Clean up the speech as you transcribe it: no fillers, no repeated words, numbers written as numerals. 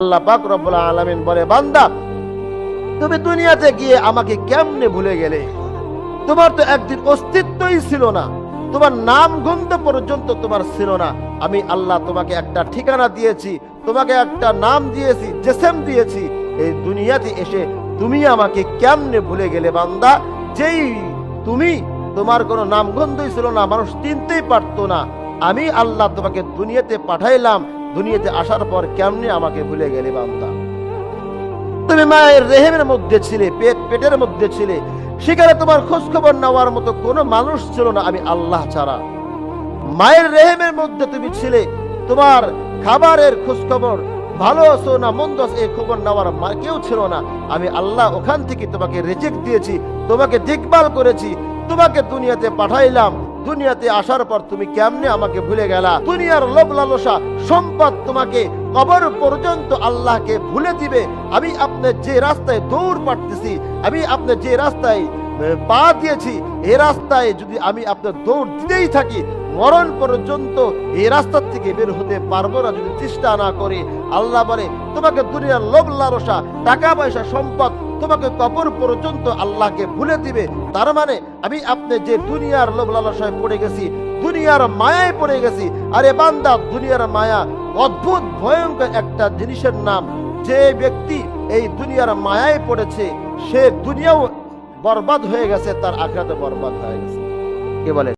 আল্লাহ পাক রব্বুল আলামিন বলে, বান্দা তুমি দুনিয়াতে গিয়ে আমাকে কেমনে ভুলে গেলে? তোমার তো একদিন অস্তিত্বই ছিল না, তোমার নাম গন্ধ পর্যন্ত তোমার ছিল না। আমি আল্লাহ তোমাকে একটা ঠিকানা দিয়েছি, তোমাকে একটা নাম দিয়েছি, জিসম দিয়েছি। এই দুনিয়াতে এসে তুমি আমাকে কেমনে ভুলে গেলে বান্দা? যেই তুমি, তোমার কোনো নাম গন্ধই ছিল না, মানুষ চিনতেই পারতো না। আমি আল্লাহ তোমাকে দুনিয়াতে পাঠাইলাম, দুনিয়াতে আসার পর কেমনে আমাকে ভুলে গেলে বান্দা? তুমি মায়ের রেহেমের মধ্যে ছিলে, পেটের মধ্যে ছিলে, সেখানে তোমার খোঁজ খবর নেওয়ার মতো কোনো মানুষ ছিল না আমি আল্লাহ ছাড়া। মায়ের রেহেমের মধ্যে তুমি ছিলে, তোমার খাবারের খোঁজ খবর, ভালো আছো না মন্দ আছো এই খবর নেওয়ার কেউ ছিল না। আমি আল্লাহ ওখান থেকে তোমাকে রিজিক দিয়েছি, তোমাকে দেখভাল করেছি, তোমাকে দুনিয়াতে পাঠাইলাম। দুনিয়াতে আসার পর তুমি কেমনে আমাকে ভুলে গেলা? দুনিয়ার লোভ লালসা সম্পদ তোমাকে কবর পর্যন্ত আল্লাহকে ভুলে দিবে। আমি আপনার যে রাস্তায় দৌড় পাড়তেছি, আমি আপনার যে রাস্তায় পা দিয়েছি, এই রাস্তায় যদি আমি আপনার দৌড় দিতেই থাকি, মরণ পর্যন্ত এই রাস্তা থেকে বের হতে পারবো না যদি চেষ্টা না করি। আল্লাহ বলে, তোমাকে দুনিয়ার লোভ লালসা, টাকা পয়সা সম্পদ তোমাকে কবর পর্যন্ত আল্লাহকে ভুলে দিবে। তার মানে আমি আপনি যে দুনিয়ার লোভ লালসায় পড়ে গেছি, দুনিয়ার মায়ায় পড়ে গেছি। আরে বান্দা, দুনিয়ার মায়া অদ্ভুত ভয়ঙ্কর একটা জিনিসের নাম। যে ব্যক্তি এই দুনিয়ার মায়ায় পড়েছে, সে দুনিয়াও বরবাদ হয়ে গেছে, তার আখিরাতে বরবাদ হয়ে গেছে। কে বলে?